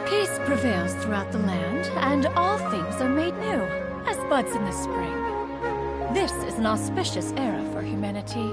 Peace prevails throughout the land, and all things are made new, as buds in the spring. This is an auspicious era for humanity.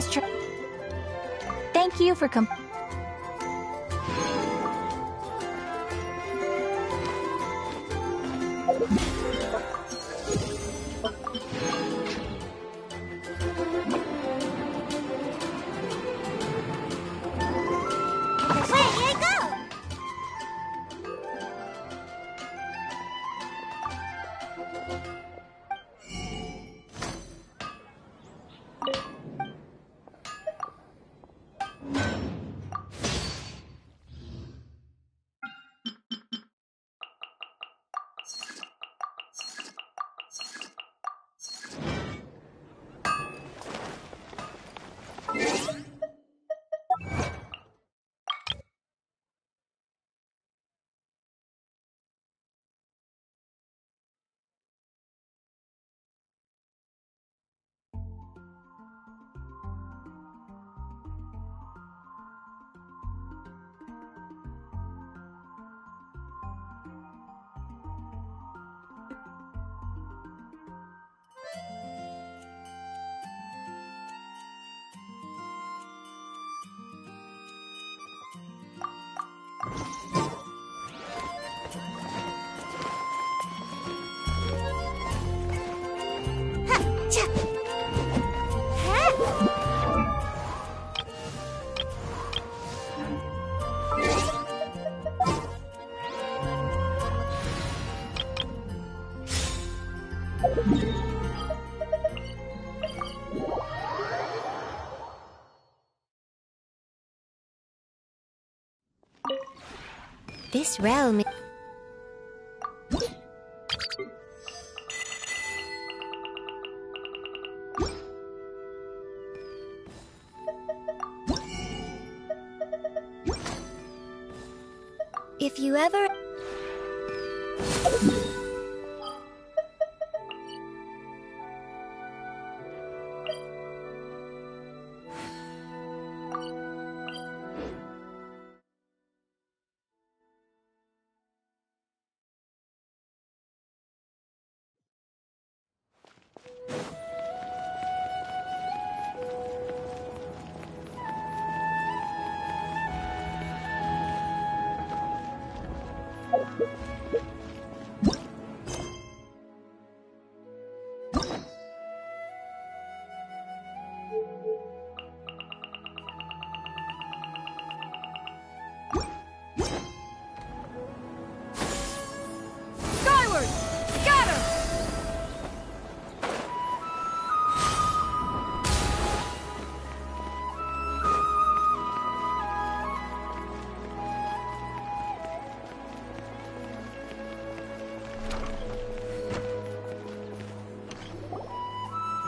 Master. Thank you for This realm. If you ever...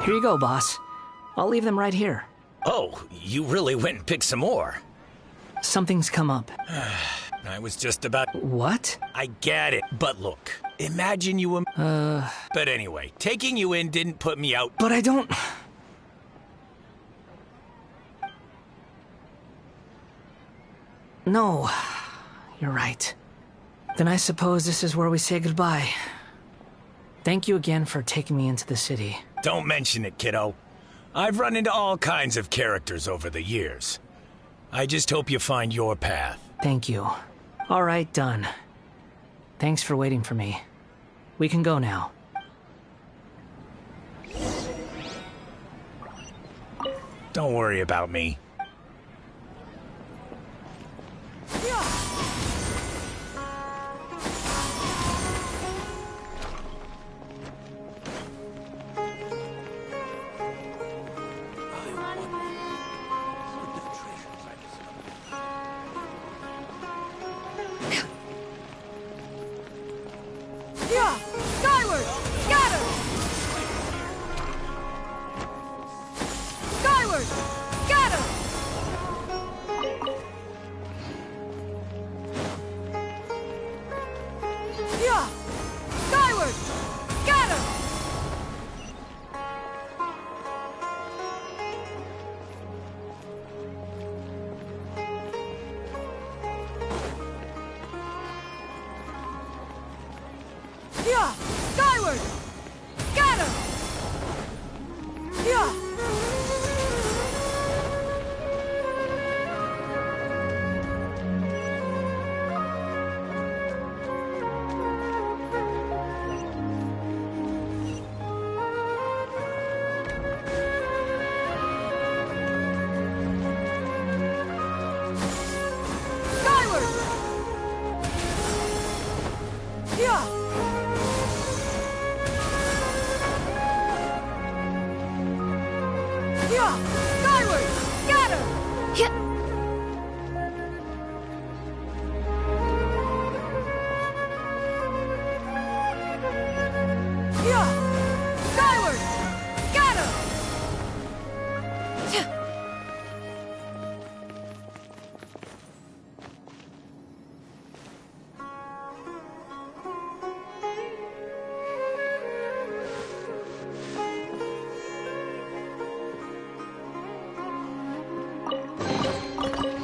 Here you go, boss. I'll leave them right here. Oh, you really went and picked some more. Something's come up. I was just about... What? I get it, but look, imagine you were... But anyway, taking you in didn't put me out... But I don't... No, you're right. Then I suppose this is where we say goodbye. Thank you again for taking me into the city. Don't mention it, kiddo. I've run into all kinds of characters over the years. I just hope you find your path. Thank you. All right, done. Thanks for waiting for me. We can go now. Don't worry about me. Yeah! Skyward! Scatter! Yeah! Yeah! Skyward! Scatter! Yeah!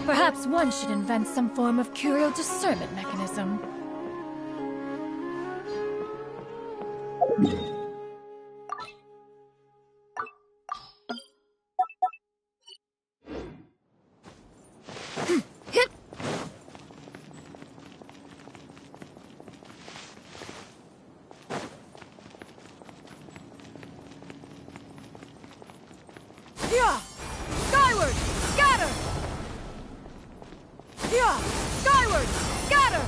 Perhaps one should invent some form of curial discernment mechanism. Yeah! Skyward! Scatter! Yeah! Skyward! Scatter!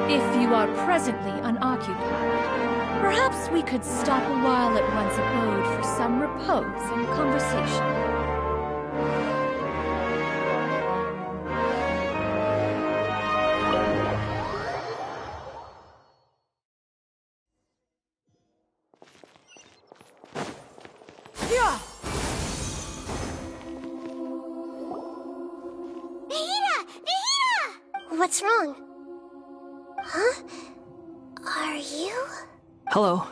If you are presently unoccupied, perhaps we could stop a while at one's abode for some repose and conversation. Yeah! What's wrong? Huh? Are you? Hello.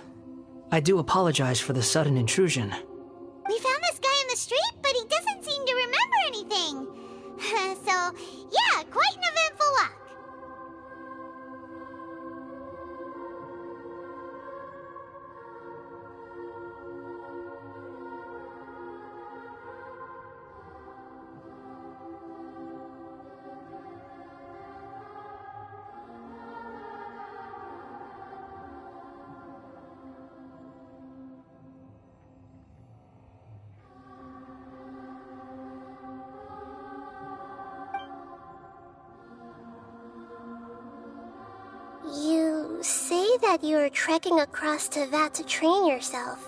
I do apologize for the sudden intrusion. We found this guy in the street, but he doesn't seem to remember anything. So, yeah, quite an eventful walk. You say that you're trekking across Teyvat to train yourself.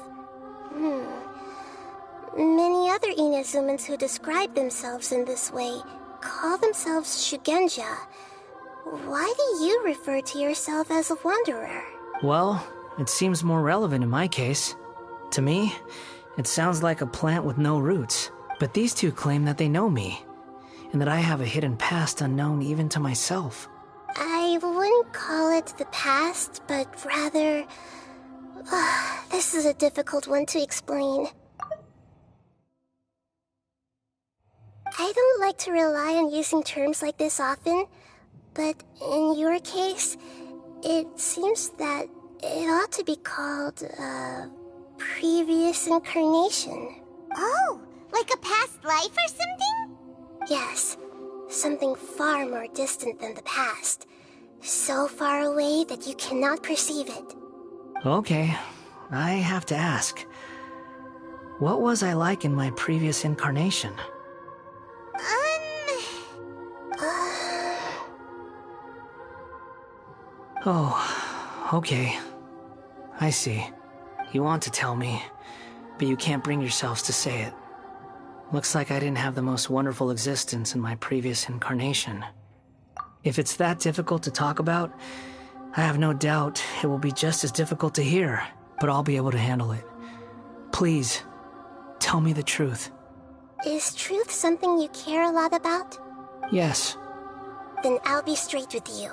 Many other Inazumans who describe themselves in this way call themselves Shugenja. Why do you refer to yourself as a wanderer? Well, it seems more relevant in my case. To me, it sounds like a plant with no roots. But these two claim that they know me, and that I have a hidden past unknown even to myself. I wouldn't call it the past, but rather... this is a difficult one to explain. I don't like to rely on using terms like this often, but in your case, it seems that it ought to be called, previous incarnation. Oh, like a past life or something? Yes, something far more distant than the past. So far away that you cannot perceive it. Okay, I have to ask. What was I like in my previous incarnation? Oh, okay. I see. You want to tell me, but you can't bring yourselves to say it. Looks like I didn't have the most wonderful existence in my previous incarnation. If it's that difficult to talk about, I have no doubt it will be just as difficult to hear, but I'll be able to handle it. Please, tell me the truth. Is truth something you care a lot about? Yes. Then I'll be straight with you.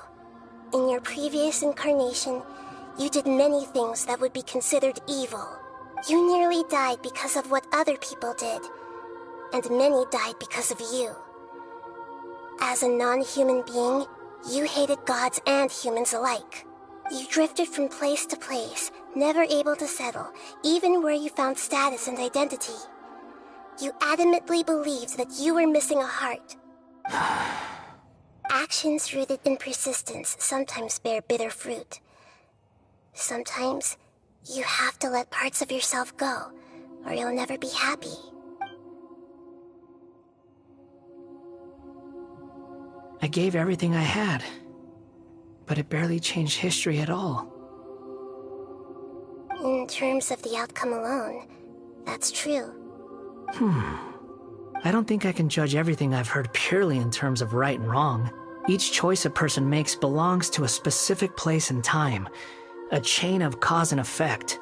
In your previous incarnation, you did many things that would be considered evil. You nearly died because of what other people did, and many died because of you. As a non-human being, you hated gods and humans alike. You drifted from place to place, never able to settle, even where you found status and identity. You adamantly believed that you were missing a heart. Actions rooted in persistence sometimes bear bitter fruit. Sometimes, you have to let parts of yourself go, or you'll never be happy. I gave everything I had, but it barely changed history at all. In terms of the outcome alone, that's true. I don't think I can judge everything I've heard purely in terms of right and wrong. Each choice a person makes belongs to a specific place and time, a chain of cause and effect,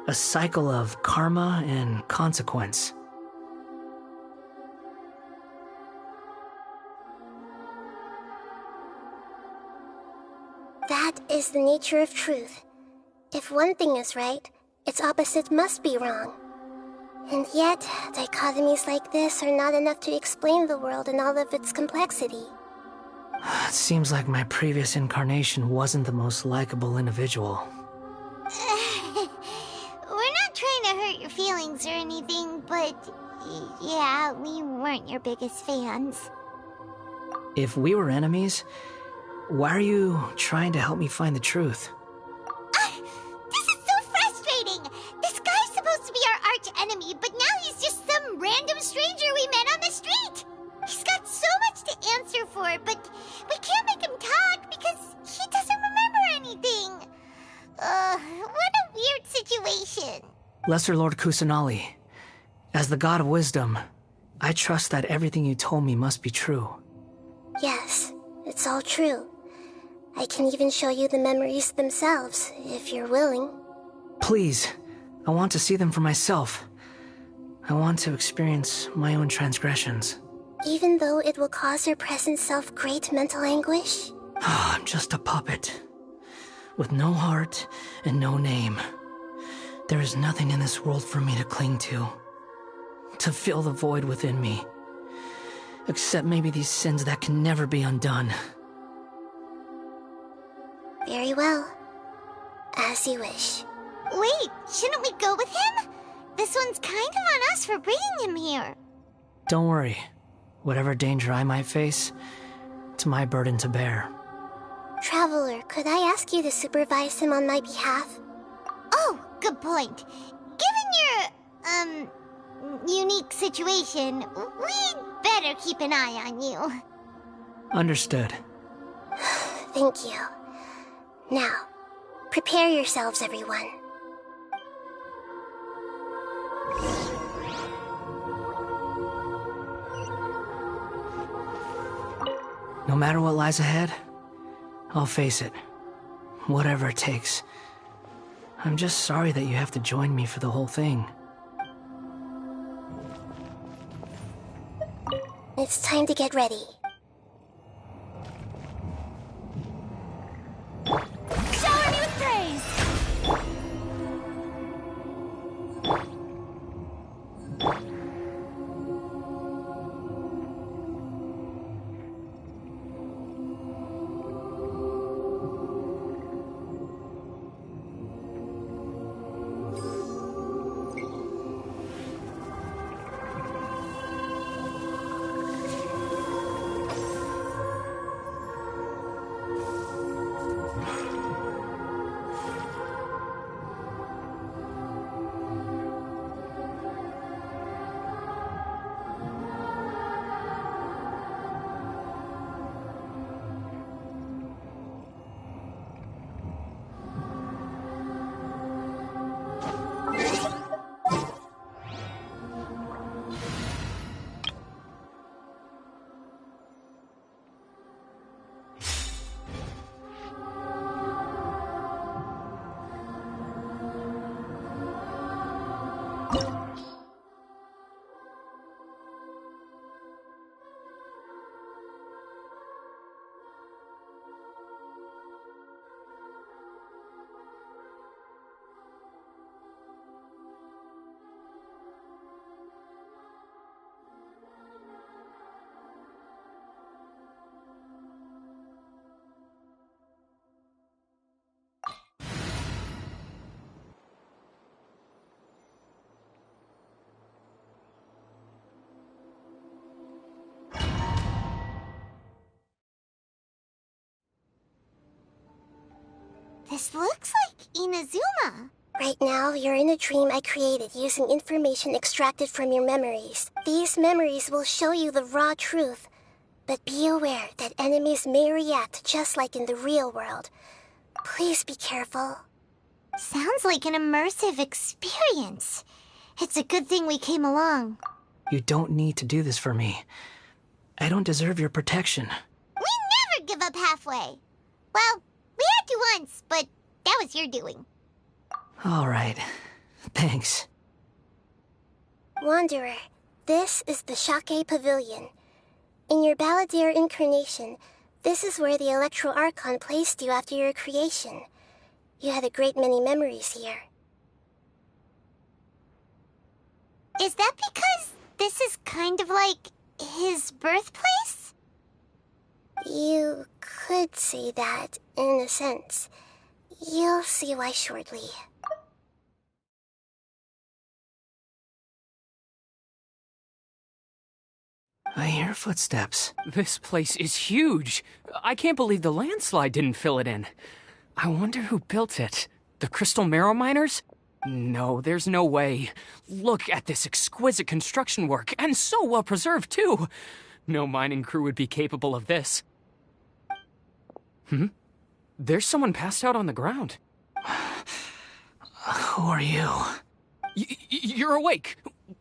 a cycle of karma and consequence. That is the nature of truth. If one thing is right, its opposite must be wrong. And yet, dichotomies like this are not enough to explain the world in all of its complexity. It seems like my previous incarnation wasn't the most likable individual. We're not trying to hurt your feelings or anything, but yeah, we weren't your biggest fans. If we were enemies, why are you trying to help me find the truth? This is so frustrating! This guy's supposed to be our arch enemy, but now he's just some random stranger we met on the street! He's got so much to answer for, but we can't make him talk because he doesn't remember anything. What a weird situation. Lesser Lord Kusanali, as the god of wisdom, I trust that everything you told me must be true. Yes, it's all true. I can even show you the memories themselves, if you're willing. Please, I want to see them for myself. I want to experience my own transgressions. Even though it will cause your present self great mental anguish? I'm just a puppet, with no heart and no name. There is nothing in this world for me to cling to fill the void within me. Except maybe these sins that can never be undone. Very well. As you wish. Wait, shouldn't we go with him? This one's kind of on us for bringing him here. Don't worry. Whatever danger I might face, it's my burden to bear. Traveler, could I ask you to supervise him on my behalf? Oh, good point. Given your, unique situation, we'd better keep an eye on you. Understood. Thank you. Now, prepare yourselves, everyone. No matter what lies ahead, I'll face it. Whatever it takes. I'm just sorry that you have to join me for the whole thing. It's time to get ready. Shower me with praise! This looks like Inazuma. Right now, you're in a dream I created using information extracted from your memories. These memories will show you the raw truth, but be aware that enemies may react just like in the real world. Please be careful. Sounds like an immersive experience. It's a good thing we came along. You don't need to do this for me. I don't deserve your protection. We never give up halfway. Well, we had to once, but that was your doing. All right. Thanks. Wanderer, this is the Shake Pavilion. In your Balladeer incarnation, this is where the Electro Archon placed you after your creation. You had a great many memories here. Is that because this is kind of like his birthplace? You could say that, in a sense. You'll see why shortly. I hear footsteps. This place is huge. I can't believe the landslide didn't fill it in. I wonder who built it. The Crystal Marrow Miners? No, there's no way. Look at this exquisite construction work, and so well preserved, too. No mining crew would be capable of this. There's someone passed out on the ground. Who are you? You're awake.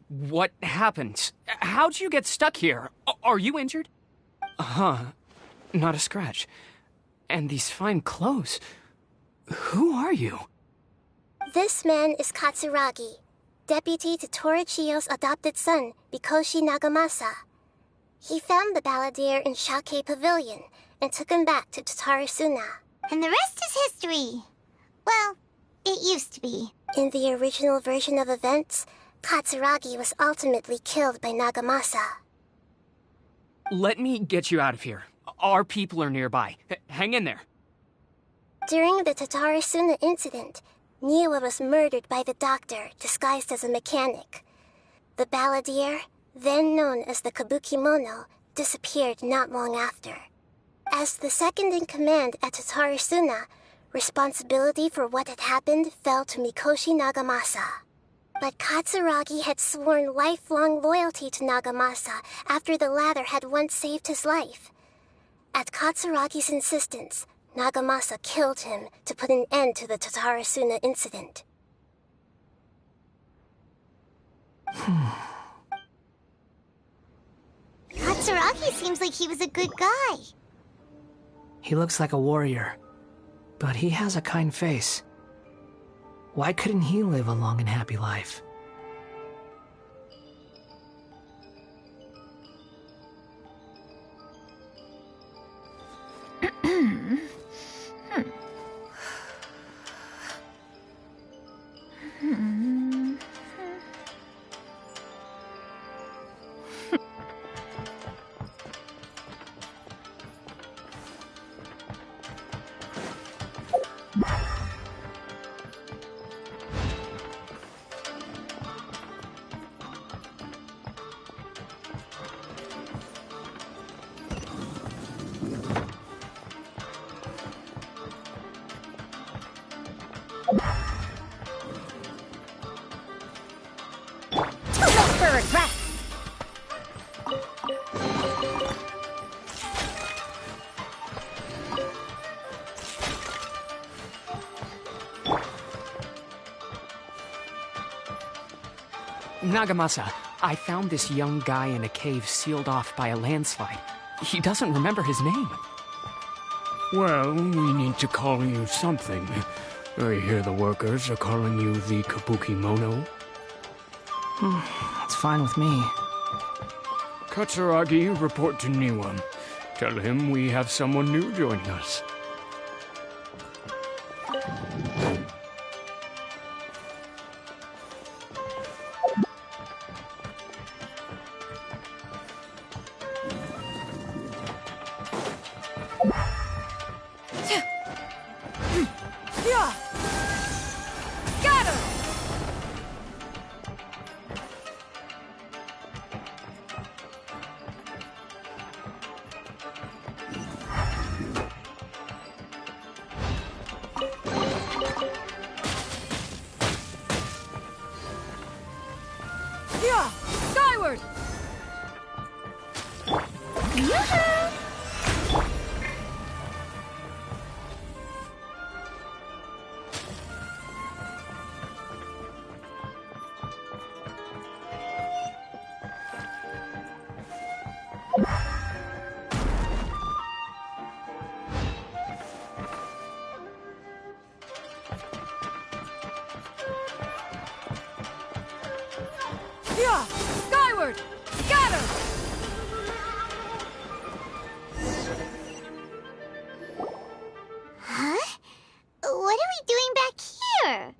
What happened? How'd you get stuck here? Are you injured? Not a scratch. And these fine clothes. Who are you? This man is Katsuragi, deputy to Torichiyo's adopted son, Mikoshi Nagamasa. He found the Balladeer in Shake Pavilion and took him back to Tatarasuna. And the rest is history. Well, it used to be. In the original version of events, Katsuragi was ultimately killed by Nagamasa. Let me get you out of here. Our people are nearby. Hang in there. During the Tatarasuna incident, Niwa was murdered by the doctor disguised as a mechanic. The Balladeer, then known as the Kabukimono, disappeared not long after. As the second in command at Tatarasuna, responsibility for what had happened fell to Mikoshi Nagamasa. But Katsuragi had sworn lifelong loyalty to Nagamasa after the latter had once saved his life. At Katsuragi's insistence, Nagamasa killed him to put an end to the Tatarasuna incident. Katsuragi seems like he was a good guy. He looks like a warrior, but he has a kind face. Why couldn't he live a long and happy life? Nagamasa, I found this young guy in a cave sealed off by a landslide. He doesn't remember his name. Well, we need to call you something. I hear the workers are calling you the Kabukimono. It's fine with me. Katsuragi, report to Niwa. Tell him we have someone new joining us. Yeah! Skyward! Scatter! Huh? What are we doing back here?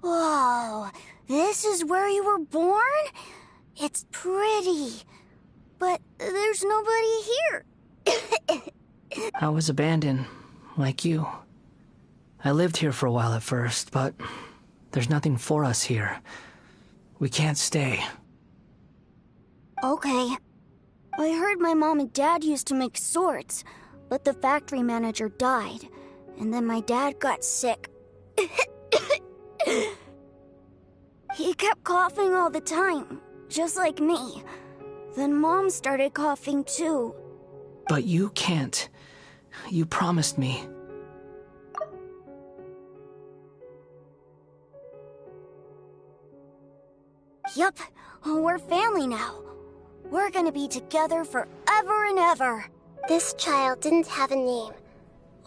Whoa, this is where you were born? It's pretty, but there's nobody here. I was abandoned, like you. I lived here for a while at first, but there's nothing for us here. We can't stay. Okay. I heard my mom and dad used to make swords, but the factory manager died, and then my dad got sick. He kept coughing all the time, just like me. Then Mom started coughing too. But you can't. You promised me. Yup, we're family now. We're gonna be together forever and ever. This child didn't have a name.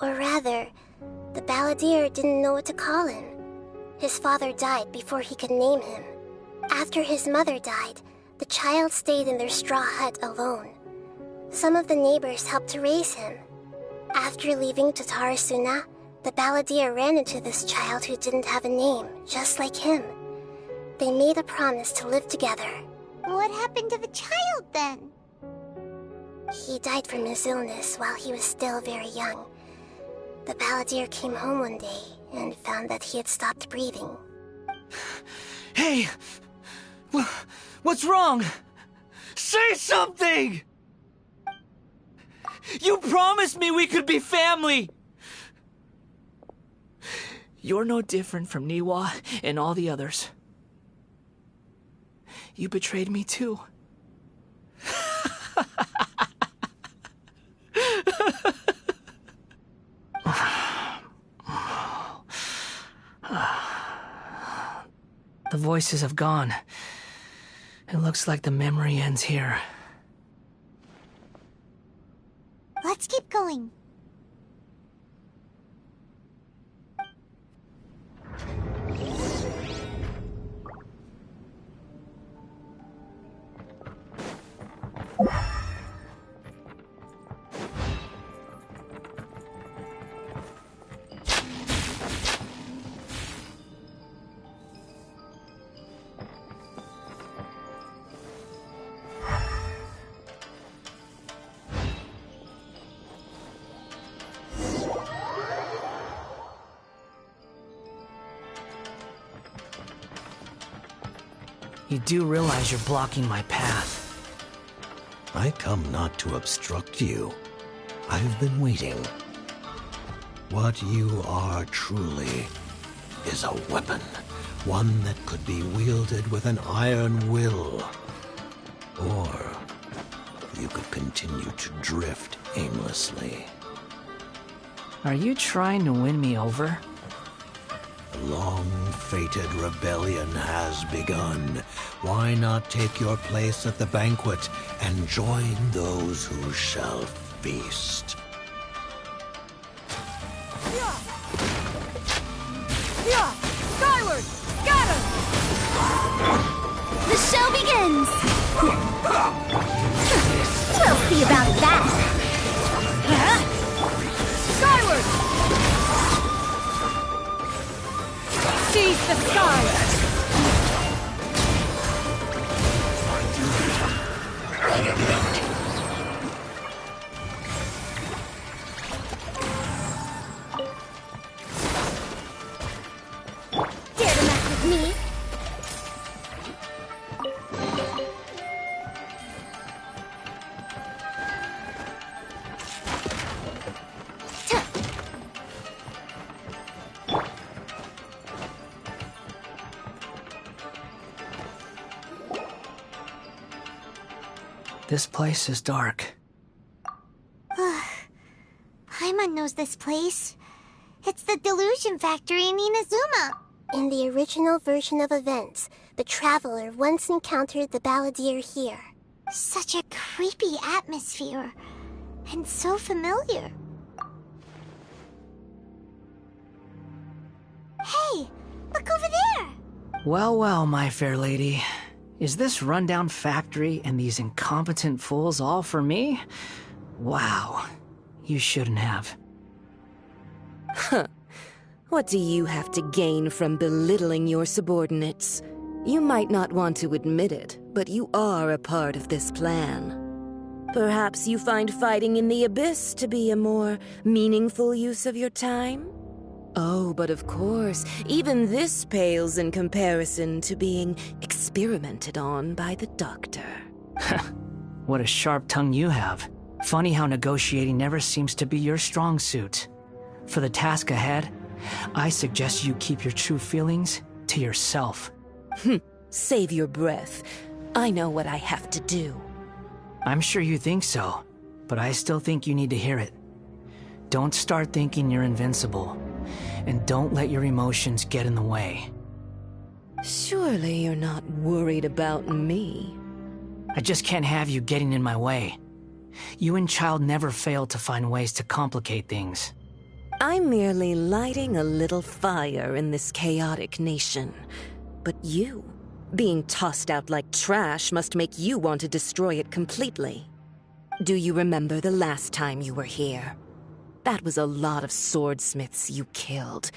Or rather, the balladeer didn't know what to call him. His father died before he could name him. After his mother died, the child stayed in their straw hut alone. Some of the neighbors helped to raise him. After leaving Tatarasuna, the balladeer ran into this child who didn't have a name, just like him. They made a promise to live together. What happened to the child then? He died from his illness while he was still very young. The balladeer came home one day and found that he had stopped breathing. Hey! What's wrong? Say something! You promised me we could be family! You're no different from Niwa and all the others. You betrayed me too. The voices have gone. It looks like the memory ends here. Let's keep going. You do realize you're blocking my path. I come not to obstruct you. I've been waiting. What you are truly is a weapon. One that could be wielded with an iron will. Or you could continue to drift aimlessly. Are you trying to win me over? The long-fated rebellion has begun. Why not take your place at the banquet and join those who shall feast? Skyward! Scatter! The show begins! We'll see about that! Skyward! Seize the sky! Dare to mess with me? This place is dark. Paimon knows this place. It's the Delusion Factory in Inazuma. In the original version of events, the Traveler once encountered the balladeer here. Such a creepy atmosphere. And so familiar. Hey, look over there! Well, well, my fair lady. Is this rundown factory and these incompetent fools all for me? Wow. You shouldn't have. What do you have to gain from belittling your subordinates? You might not want to admit it, but you are a part of this plan. Perhaps you find fighting in the Abyss to be a more meaningful use of your time? Oh, but of course, even this pales in comparison to being experimented on by the Doctor. What a sharp tongue you have. Funny how negotiating never seems to be your strong suit. For the task ahead, I suggest you keep your true feelings to yourself. Save your breath. I know what I have to do. I'm sure you think so, but I still think you need to hear it. Don't start thinking you're invincible, and don't let your emotions get in the way. Surely you're not worried about me. I just can't have you getting in my way. You and Child never fail to find ways to complicate things. I'm merely lighting a little fire in this chaotic nation. But you, being tossed out like trash, must make you want to destroy it completely. Do you remember the last time you were here? That was a lot of swordsmiths you killed.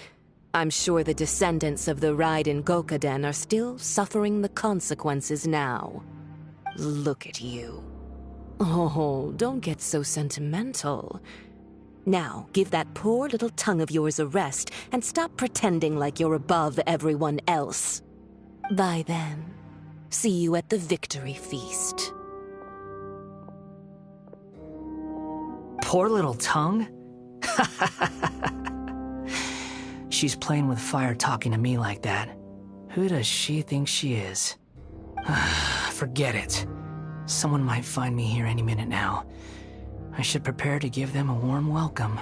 I'm sure the descendants of the Raiden Gokaden are still suffering the consequences now. Look at you. Oh, don't get so sentimental. Now, give that poor little tongue of yours a rest and stop pretending like you're above everyone else. Bye then. See you at the victory feast. Poor little tongue? She's playing with fire talking to me like that. Who does she think she is? Forget it. Someone might find me here any minute now. I should prepare to give them a warm welcome.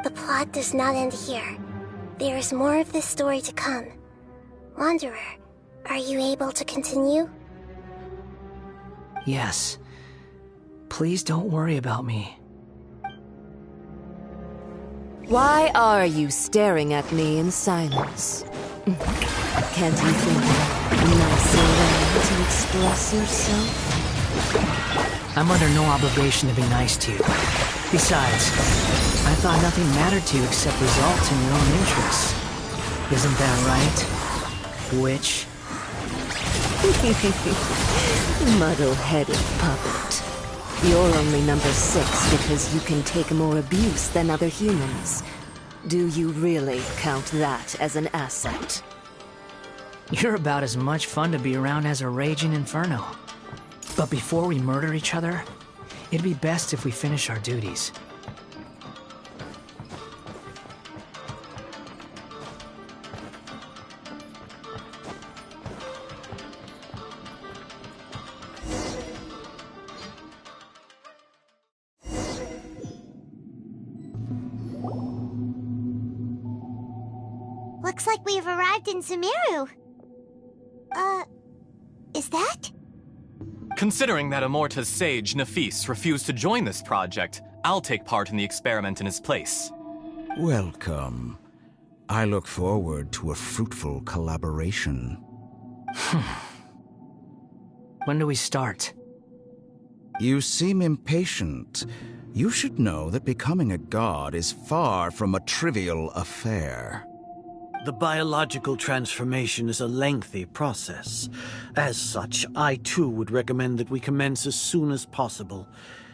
The plot does not end here. There is more of this story to come. Wanderer, are you able to continue? Yes. Please don't worry about me. Why are you staring at me in silence? Can't you think of a nicer way to express yourself? I'm under no obligation to be nice to you. Besides, I thought nothing mattered to you except results in your own interests. Isn't that right, witch? Muddle-headed puppet. You're only number 6 because you can take more abuse than other humans. Do you really count that as an asset? You're about as much fun to be around as a raging inferno. But before we murder each other, it'd be best if we finish our duties. Looks like we've arrived in Sumeru. Is that? Considering that Amorta's sage, Nafis, refused to join this project, I'll take part in the experiment in his place. Welcome. I look forward to a fruitful collaboration. When do we start? You seem impatient. You should know that becoming a god is far from a trivial affair. The biological transformation is a lengthy process. As such, I too would recommend that we commence as soon as possible.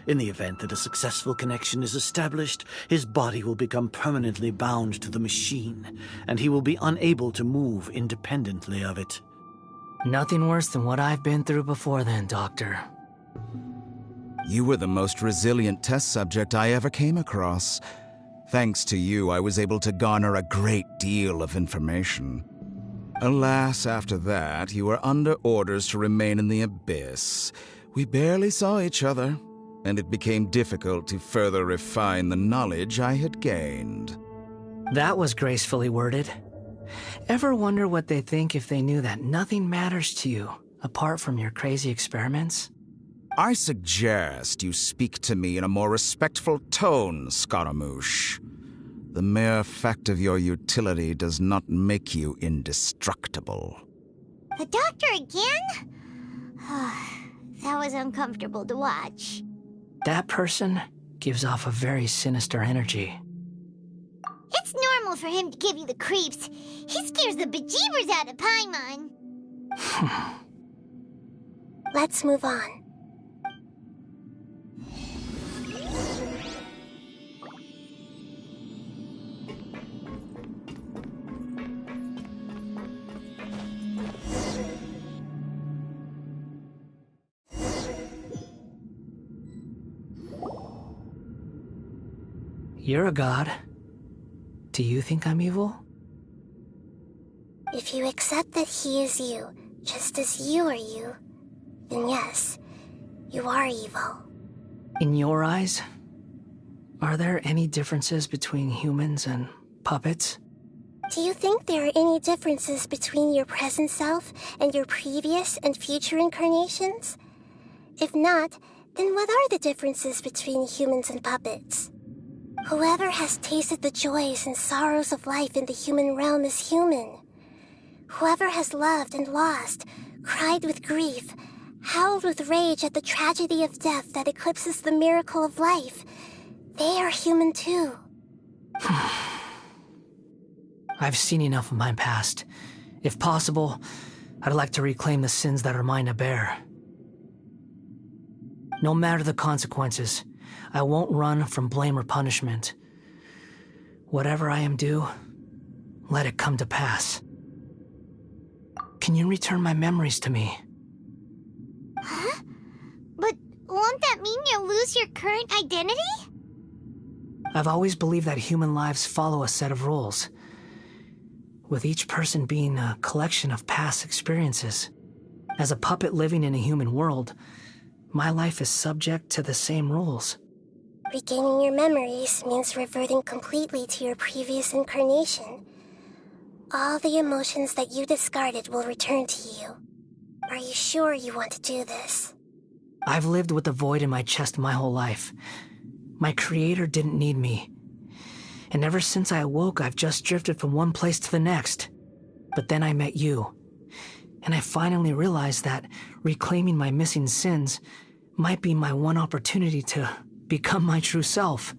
In the event that a successful connection is established, his body will become permanently bound to the machine, and he will be unable to move independently of it. Nothing worse than what I've been through before then, Doctor. You were the most resilient test subject I ever came across. Thanks to you, I was able to garner a great deal of information. Alas, after that, you were under orders to remain in the abyss. We barely saw each other, and it became difficult to further refine the knowledge I had gained. That was gracefully worded. Ever wonder what they think if they knew that nothing matters to you, apart from your crazy experiments? I suggest you speak to me in a more respectful tone, Scaramouche. The mere fact of your utility does not make you indestructible. The doctor again? That was uncomfortable to watch. That person gives off a very sinister energy. It's normal for him to give you the creeps. He scares the bejeebers out of Paimon. Let's move on. You're a god. Do you think I'm evil? If you accept that he is you, just as you are you, then yes, you are evil. In your eyes, are there any differences between humans and puppets? Do you think there are any differences between your present self and your previous and future incarnations? If not, then what are the differences between humans and puppets? Whoever has tasted the joys and sorrows of life in the human realm is human. Whoever has loved and lost, cried with grief, howled with rage at the tragedy of death that eclipses the miracle of life. They are human too. I've seen enough of my past. If possible, I'd like to reclaim the sins that are mine to bear. No matter the consequences, I won't run from blame or punishment. Whatever I am due, let it come to pass. Can you return my memories to me? Huh? But won't that mean you'll lose your current identity? I've always believed that human lives follow a set of rules, with each person being a collection of past experiences. As a puppet living in a human world, my life is subject to the same rules. Regaining your memories means reverting completely to your previous incarnation. All the emotions that you discarded will return to you. Are you sure you want to do this? I've lived with a void in my chest my whole life. My creator didn't need me. And ever since I awoke, I've just drifted from one place to the next. But then I met you. And I finally realized that reclaiming my missing sins might be my one opportunity to become my true self.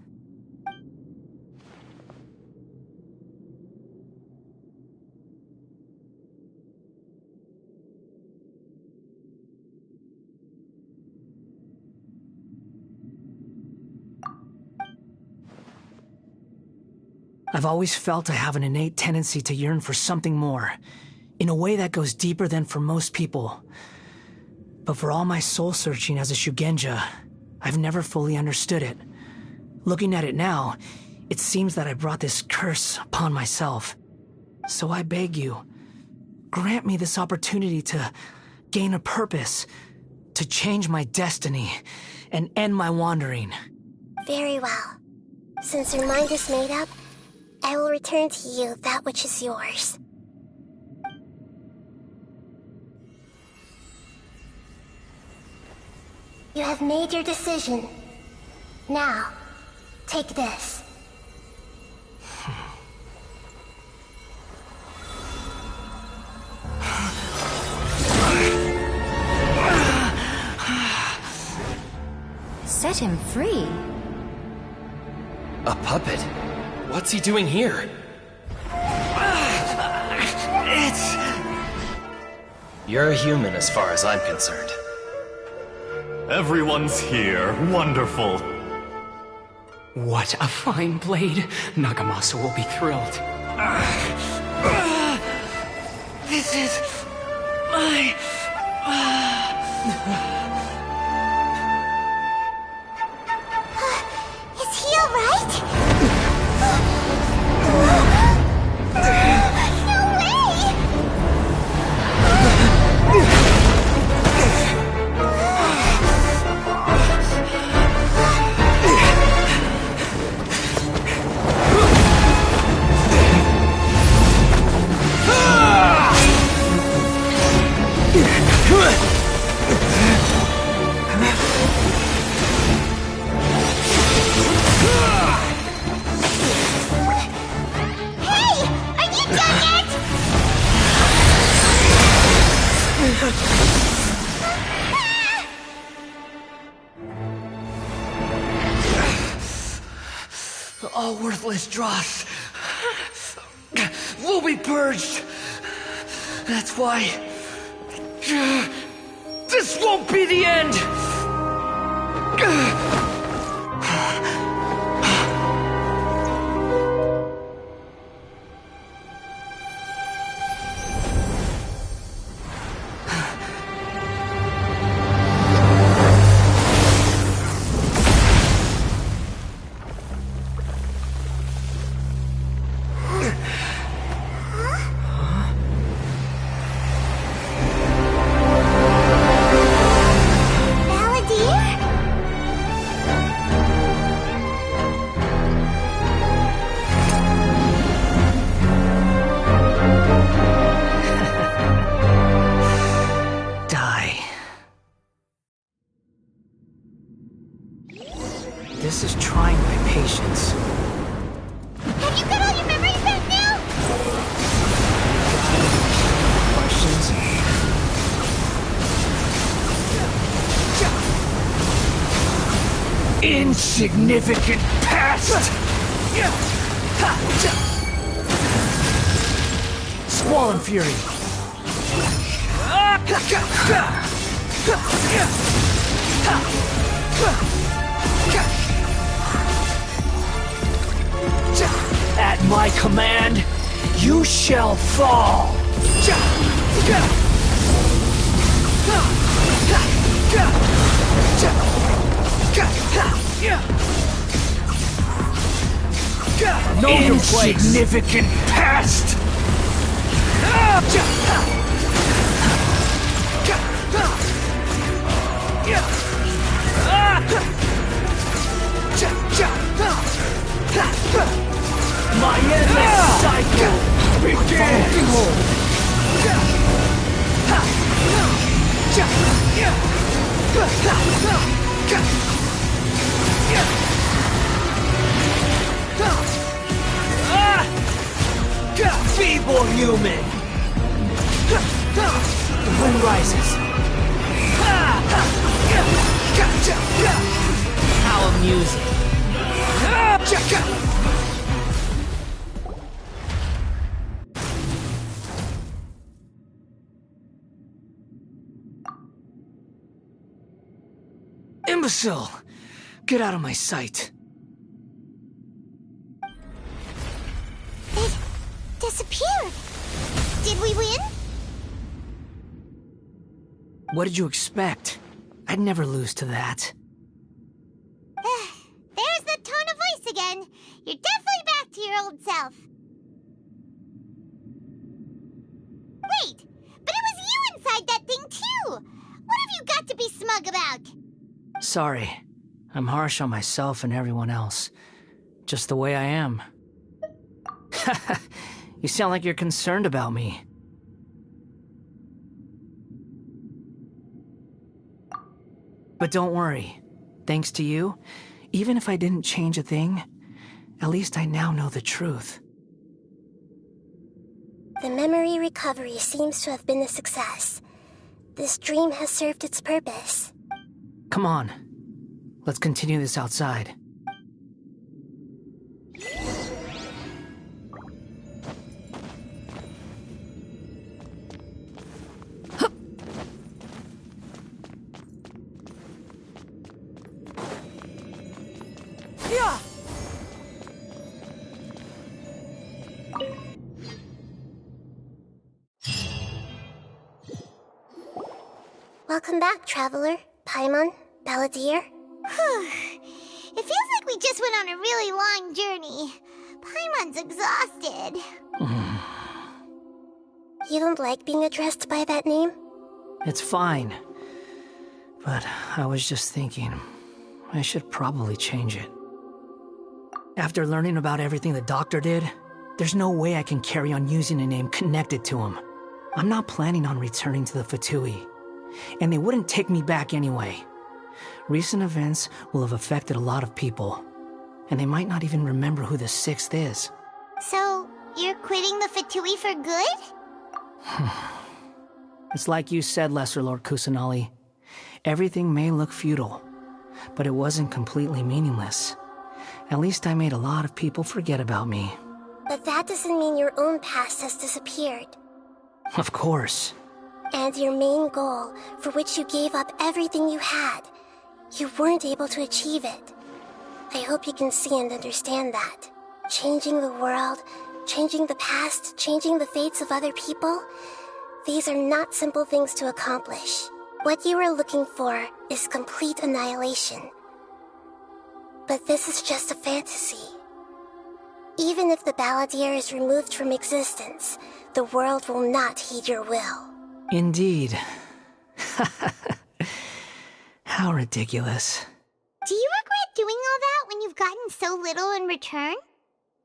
I've always felt I have an innate tendency to yearn for something more, in a way that goes deeper than for most people. But for all my soul-searching as a Shugenja, I've never fully understood it. Looking at it now, it seems that I brought this curse upon myself. So I beg you, grant me this opportunity to gain a purpose, to change my destiny, and end my wandering. Very well. Since your mind is made up, I will return to you that which is yours. You have made your decision. Now, take this. Set him free. A puppet? What's he doing here? You're a human as far as I'm concerned. Everyone's here. Wonderful. What a fine blade. Nagamasa will be thrilled. This is my... Is he alright? All worthless dross will be purged. That's why this won't be the end. Insignificant past! Squall and Fury! At my command, you shall fall! Know your place. Insignificant past! My endless cycle begins! Feeble human! The wind rises. How amusing. Imbecile! Get out of my sight. It disappeared. Did we win? What did you expect? I'd never lose to that. There's the tone of voice again. You're definitely back to your old self. Wait, but it was you inside that thing too! What have you got to be smug about? Sorry. I'm harsh on myself and everyone else. Just the way I am. You sound like you're concerned about me. But don't worry. Thanks to you, even if I didn't change a thing, at least I now know the truth. The memory recovery seems to have been a success. This dream has served its purpose. Come on. Let's continue this outside. Welcome back, Traveler, Paimon, Balladeer. It feels like we just went on a really long journey. Paimon's exhausted. You don't like being addressed by that name? It's fine. But I was just thinking, I should probably change it. After learning about everything the doctor did, there's no way I can carry on using a name connected to him. I'm not planning on returning to the Fatui, and they wouldn't take me back anyway. Recent events will have affected a lot of people, and they might not even remember who the Sixth is. So, you're quitting the Fatui for good? It's like you said, Lesser Lord Kusanali. Everything may look futile, but it wasn't completely meaningless. At least I made a lot of people forget about me. But that doesn't mean your own past has disappeared. Of course. And your main goal, for which you gave up everything you had, you weren't able to achieve it. I hope you can see and understand that. Changing the world, changing the past, changing the fates of other people, these are not simple things to accomplish. What you are looking for is complete annihilation. But this is just a fantasy. Even if the Balladeer is removed from existence, the world will not heed your will. Indeed. How ridiculous. Do you regret doing all that when you've gotten so little in return?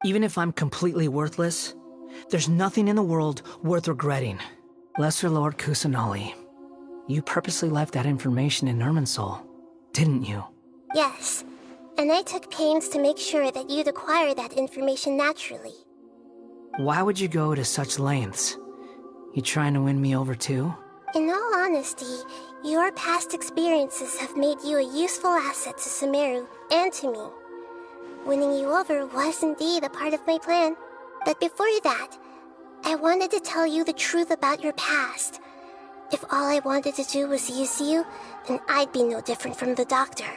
Even if I'm completely worthless, there's nothing in the world worth regretting. Lesser Lord Kusanali, you purposely left that information in Irminsul, didn't you? Yes, and I took pains to make sure that you'd acquire that information naturally. Why would you go to such lengths? You trying to win me over too? In all honesty, your past experiences have made you a useful asset to Sumeru and to me. Winning you over was indeed a part of my plan. But before that, I wanted to tell you the truth about your past. If all I wanted to do was use you, then I'd be no different from the Doctor.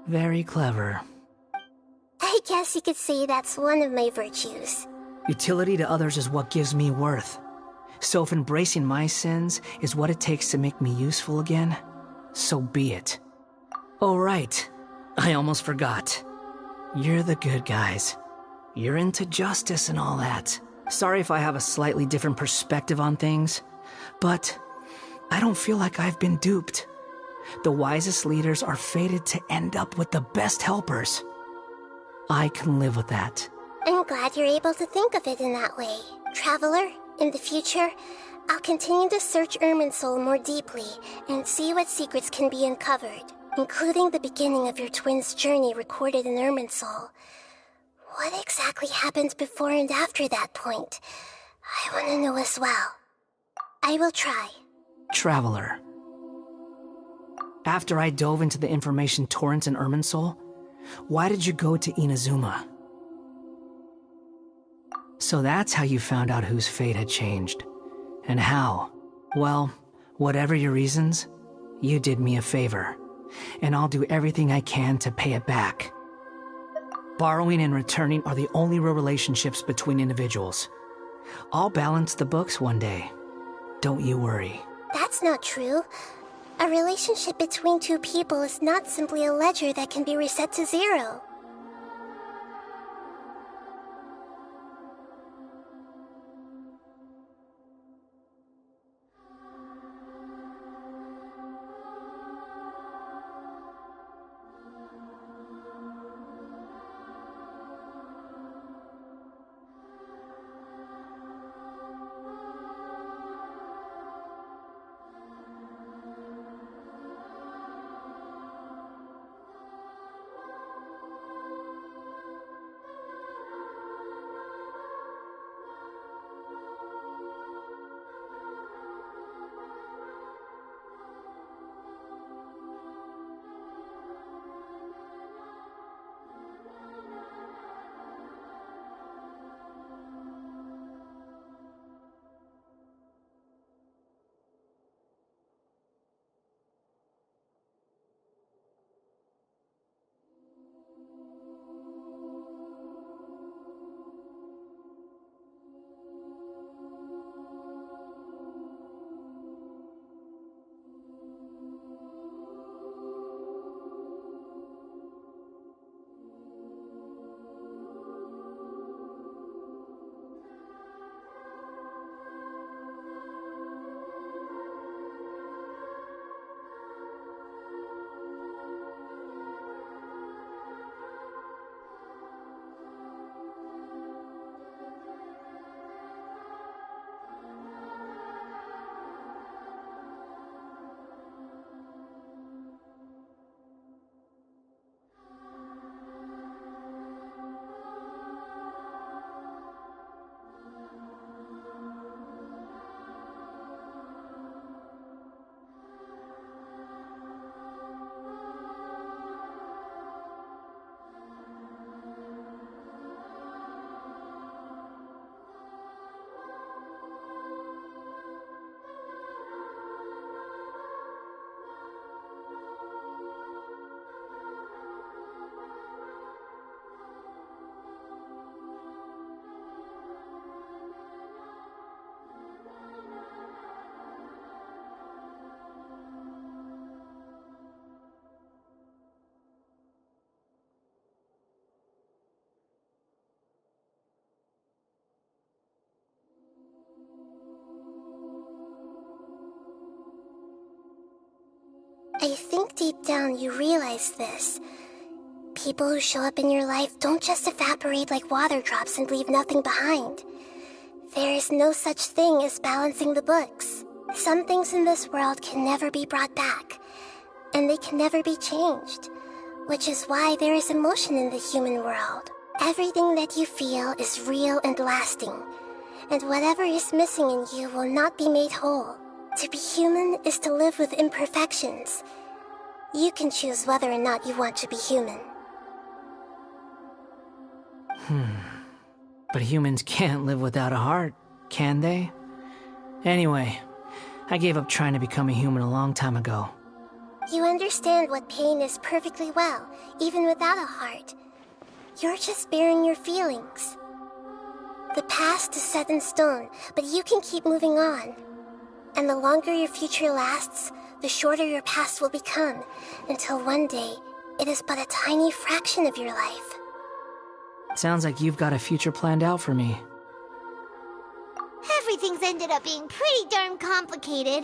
Very clever. I guess you could say that's one of my virtues. Utility to others is what gives me worth. So if embracing my sins is what it takes to make me useful again, so be it. Oh right, I almost forgot. You're the good guys. You're into justice and all that. Sorry if I have a slightly different perspective on things, but I don't feel like I've been duped. The wisest leaders are fated to end up with the best helpers. I can live with that. I'm glad you're able to think of it in that way. Traveler, in the future, I'll continue to search Irminsul more deeply and see what secrets can be uncovered, including the beginning of your twins' journey recorded in Irminsul. What exactly happened before and after that point? I want to know as well. I will try. Traveler. After I dove into the information torrents in Irminsul, why did you go to Inazuma? So that's how you found out whose fate had changed. And how? Well, whatever your reasons, you did me a favor. And I'll do everything I can to pay it back. Borrowing and returning are the only real relationships between individuals. I'll balance the books one day. Don't you worry. That's not true. A relationship between two people is not simply a ledger that can be reset to zero. I think deep down you realize this. People who show up in your life don't just evaporate like water drops and leave nothing behind. There is no such thing as balancing the books. Some things in this world can never be brought back, and they can never be changed, which is why there is emotion in the human world. Everything that you feel is real and lasting, and whatever is missing in you will not be made whole. To be human is to live with imperfections. You can choose whether or not you want to be human. But humans can't live without a heart, can they? Anyway, I gave up trying to become a human a long time ago. You understand what pain is perfectly well, even without a heart. You're just bearing your feelings. The past is set in stone, but you can keep moving on. And the longer your future lasts, the shorter your past will become, until one day, it is but a tiny fraction of your life. Sounds like you've got a future planned out for me. Everything's ended up being pretty darn complicated.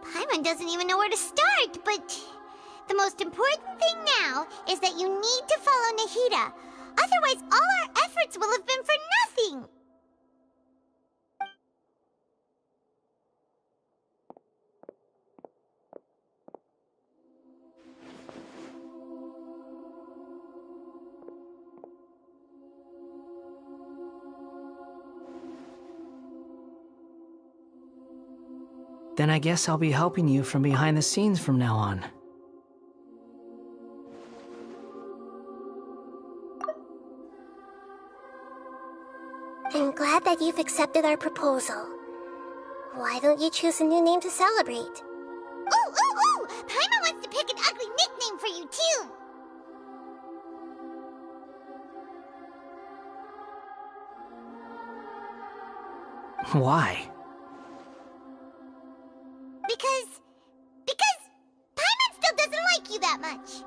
Paimon doesn't even know where to start, but the most important thing now is that you need to follow Nahida. Otherwise, all our efforts will have been for nothing. Then I guess I'll be helping you from behind the scenes from now on. I'm glad that you've accepted our proposal. Why don't you choose a new name to celebrate? Ooh! Paimon wants to pick an ugly nickname for you, too! Why? Because Paimon still doesn't like you that much.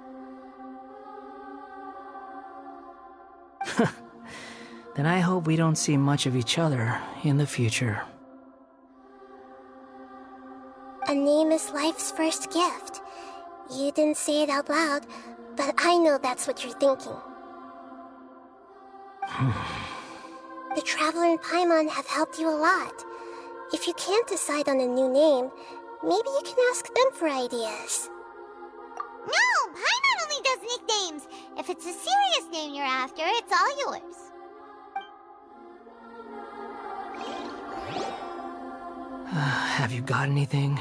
Then I hope we don't see much of each other in the future. A name is life's first gift. You didn't say it out loud, but I know that's what you're thinking. The Traveler and Paimon have helped you a lot. If you can't decide on a new name, maybe you can ask them for ideas. No! Paimon only does nicknames! If it's a serious name you're after, it's all yours. Have you got anything?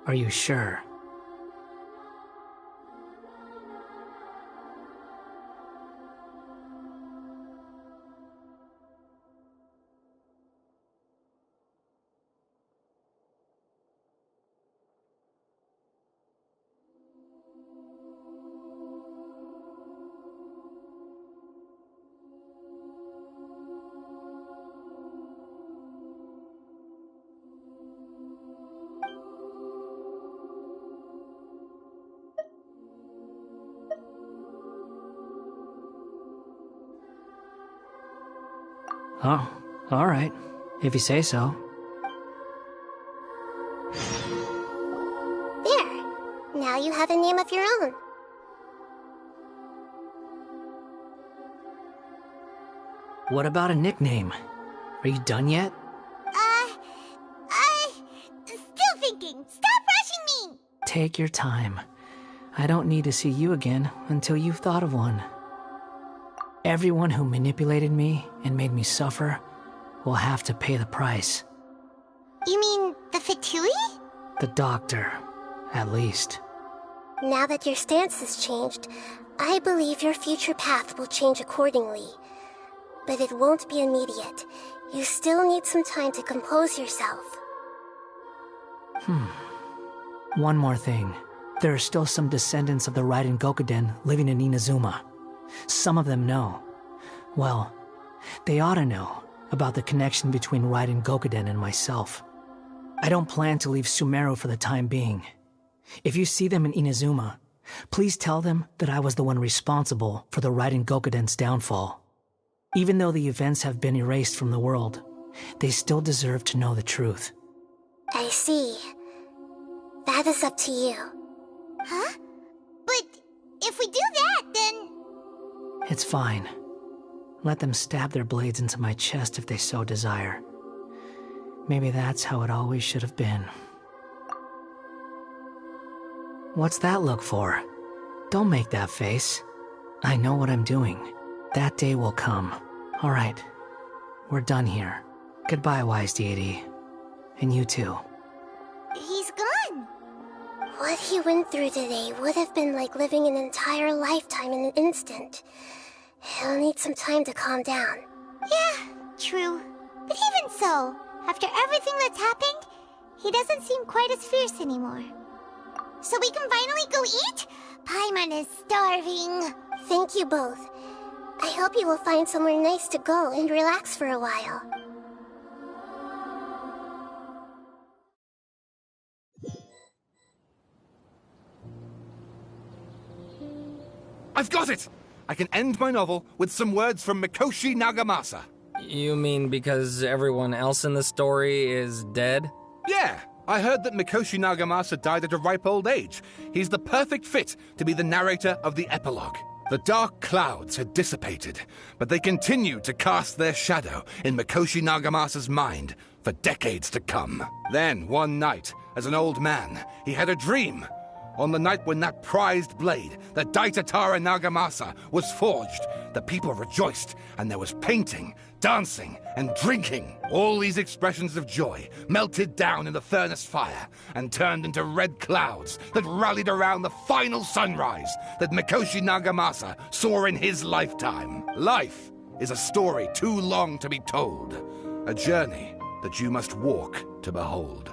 Are you sure? Oh, all right. If you say so. There. Now you have a name of your own. What about a nickname? Are you done yet? Still thinking. Stop rushing me! Take your time. I don't need to see you again until you've thought of one. Everyone who manipulated me and made me suffer will have to pay the price. You mean the Fatui? The doctor, at least. Now that your stance has changed, I believe your future path will change accordingly. But it won't be immediate. You still need some time to compose yourself. One more thing. There are still some descendants of the Raiden Gokuden living in Inazuma. Some of them know. Well, they ought to know about the connection between Raiden Gokuden and myself. I don't plan to leave Sumeru for the time being. If you see them in Inazuma, please tell them that I was the one responsible for the Raiden Gokuden's downfall. Even though the events have been erased from the world, they still deserve to know the truth. I see. That is up to you. Huh? But if we do that, then... It's fine. Let them stab their blades into my chest if they so desire. Maybe that's how it always should have been. What's that look for? Don't make that face. I know what I'm doing. That day will come. All right. We're done here. Goodbye, wise deity. And you too. He's gone. What he went through today would have been like living an entire lifetime in an instant. He'll need some time to calm down. Yeah, true. But even so, after everything that's happened, he doesn't seem quite as fierce anymore. So we can finally go eat? Paimon is starving. Thank you both. I hope you will find somewhere nice to go and relax for a while. I've got it! I can end my novel with some words from Mikoshi Nagamasa. You mean because everyone else in the story is dead? Yeah, I heard that Mikoshi Nagamasa died at a ripe old age. He's the perfect fit to be the narrator of the epilogue. The dark clouds had dissipated, but they continued to cast their shadow in Mikoshi Nagamasa's mind for decades to come. Then, one night, as an old man, he had a dream. On the night when that prized blade, the Daitatara Nagamasa, was forged, the people rejoiced, and there was painting, dancing, and drinking. All these expressions of joy melted down in the furnace fire and turned into red clouds that rallied around the final sunrise that Mikoshi Nagamasa saw in his lifetime. Life is a story too long to be told, a journey that you must walk to behold.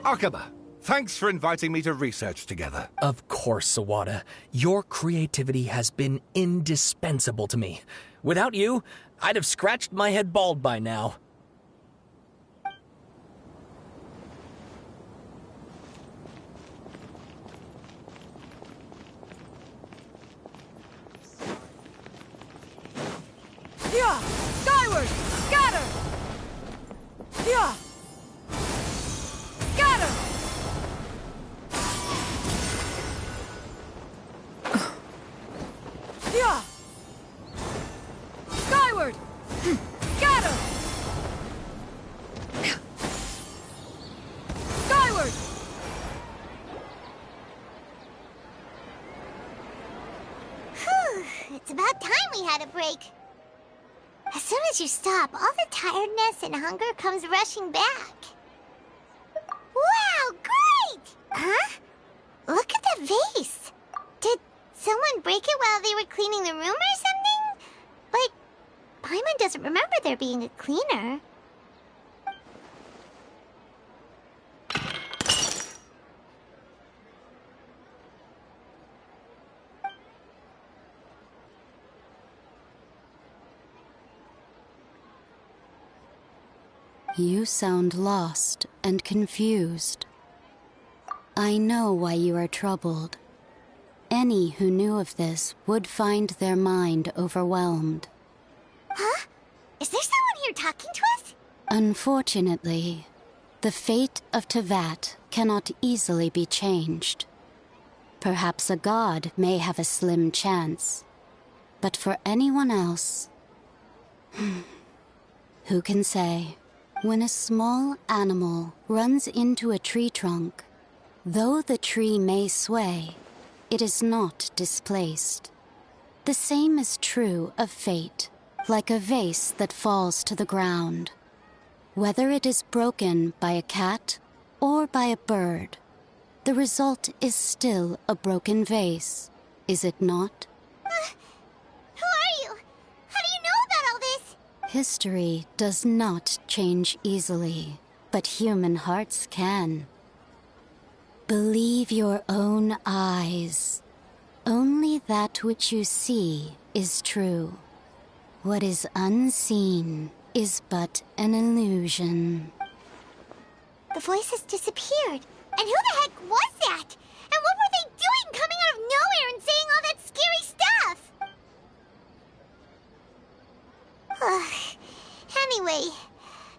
Akaba, thanks for inviting me to research together. Of course, Sawada. Your creativity has been indispensable to me. Without you, I'd have scratched my head bald by now. Yeah! Skyward! Scatter! Yeah! Scatter! Yeah! Skyward! Skyward! Whew, it's about time we had a break. As soon as you stop, all the tiredness and hunger comes rushing back. Wow, great! Huh? Look at that vase. Did someone break it while they were cleaning the room or something? Like, Paimon doesn't remember there being a cleaner. You sound lost and confused. I know why you are troubled. Any who knew of this would find their mind overwhelmed. Huh? Is there someone here talking to us? Unfortunately, the fate of Tevat cannot easily be changed. Perhaps a god may have a slim chance, but for anyone else, who can say? When a small animal runs into a tree trunk, though the tree may sway, it is not displaced. The same is true of fate, like a vase that falls to the ground. Whether it is broken by a cat or by a bird, the result is still a broken vase, is it not? Who are you? How do you know about all this? History does not change easily, but human hearts can. Believe your own eyes. Only that which you see is true. What is unseen is but an illusion. The voices disappeared. And who the heck was that? And what were they doing coming out of nowhere and saying all that scary stuff? Anyway,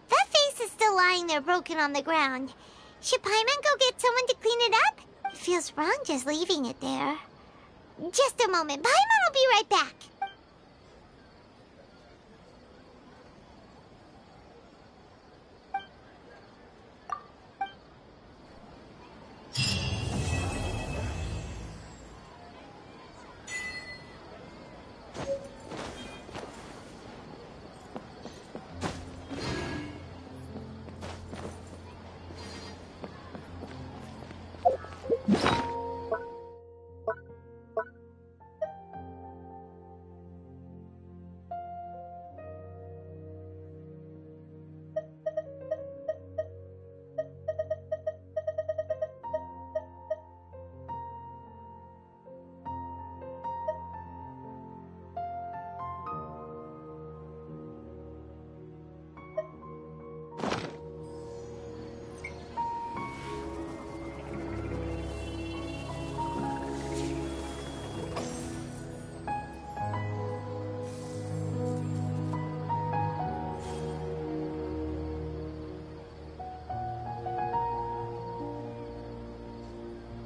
that face is still lying there broken on the ground. Should Paimon go get someone to clean it up? It feels wrong just leaving it there. Just a moment. Paimon will be right back.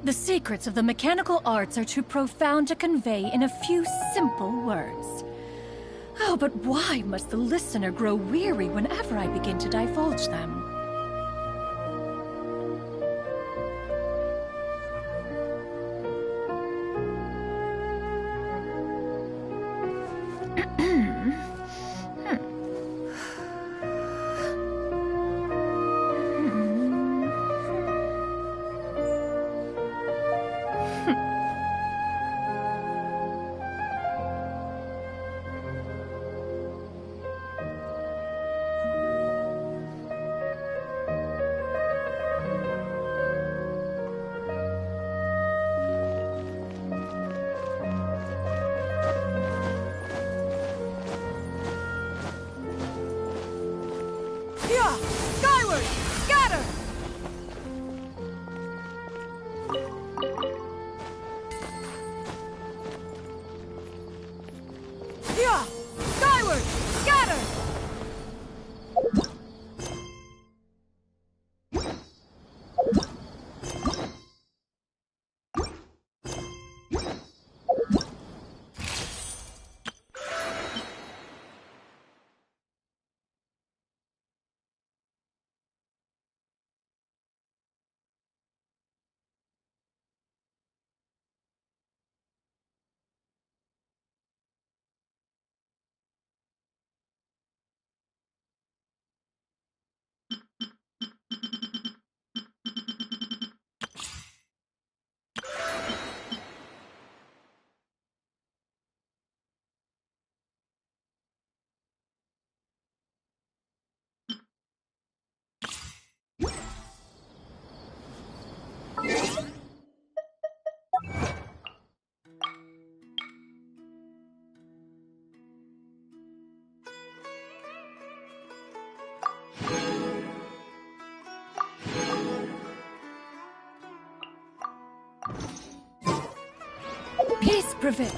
The secrets of the mechanical arts are too profound to convey in a few simple words. Oh, but why must the listener grow weary whenever I begin to divulge them? prevail.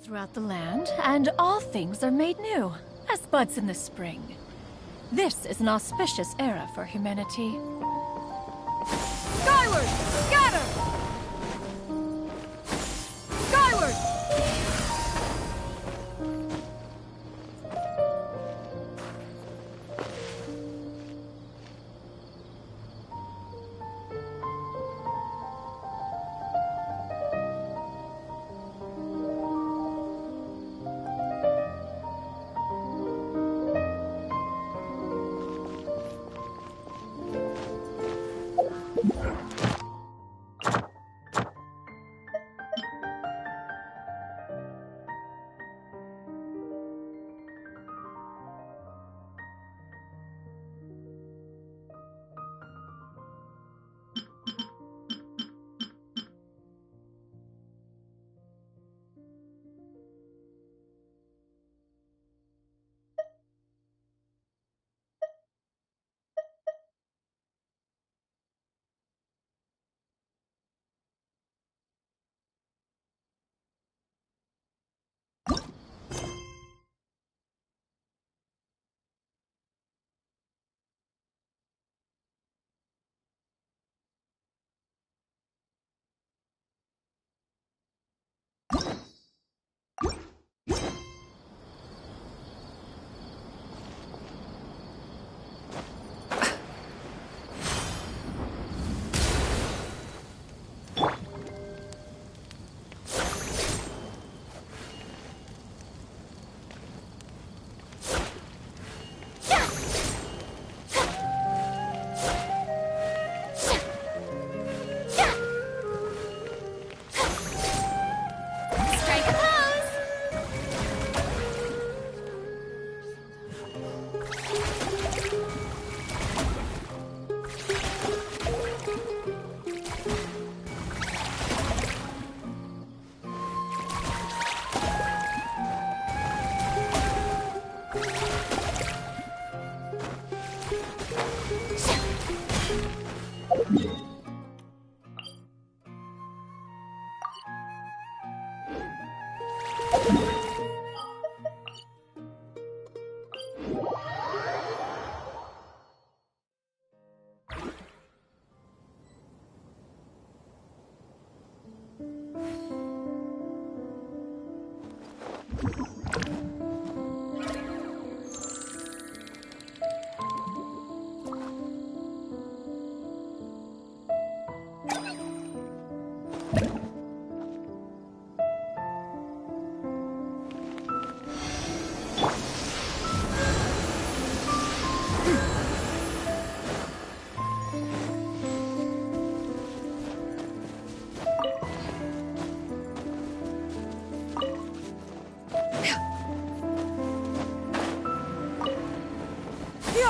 Throughout the land, and all things are made new, as buds in the spring. This is an auspicious era for humanity. Skyward! Scatter! Skyward!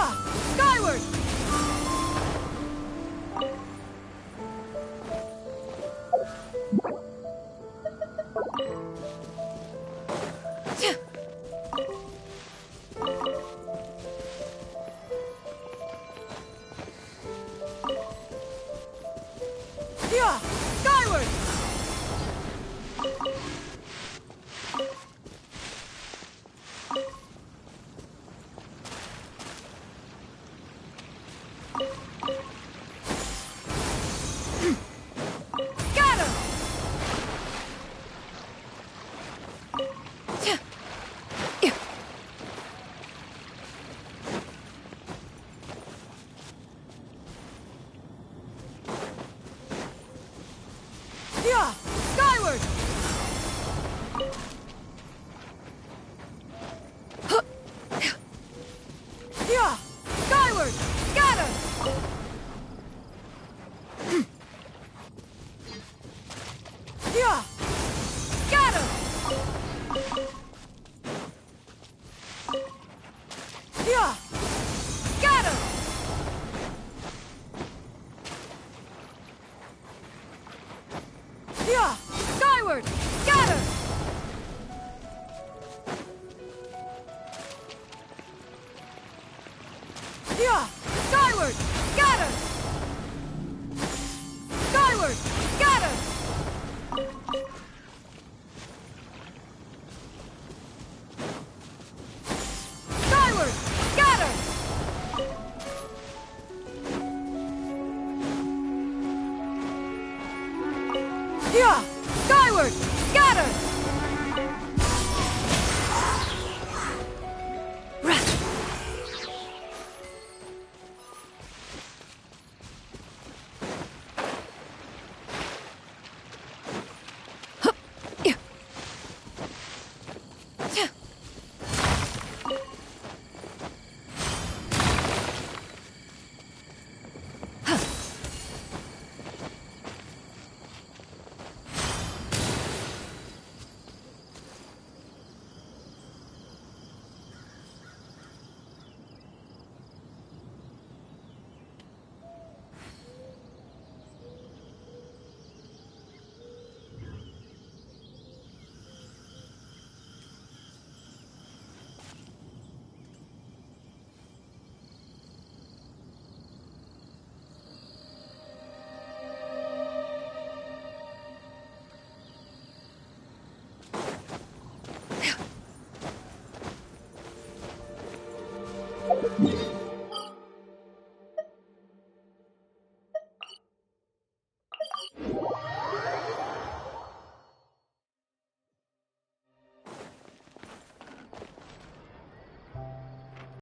Yeah! Skyward! Yeah! Skyward! Scatter! Yeah! Skyward! Yeah! Skyward! Scatter! Yeah! Scatter! Yeah! Scatter! Yeah! Skyward! Scatter! Yeah! Skyward! Scatter! Skyward! Scatter! Skyward! Scatter! Yeah! Skyward! Scatter! Yeah.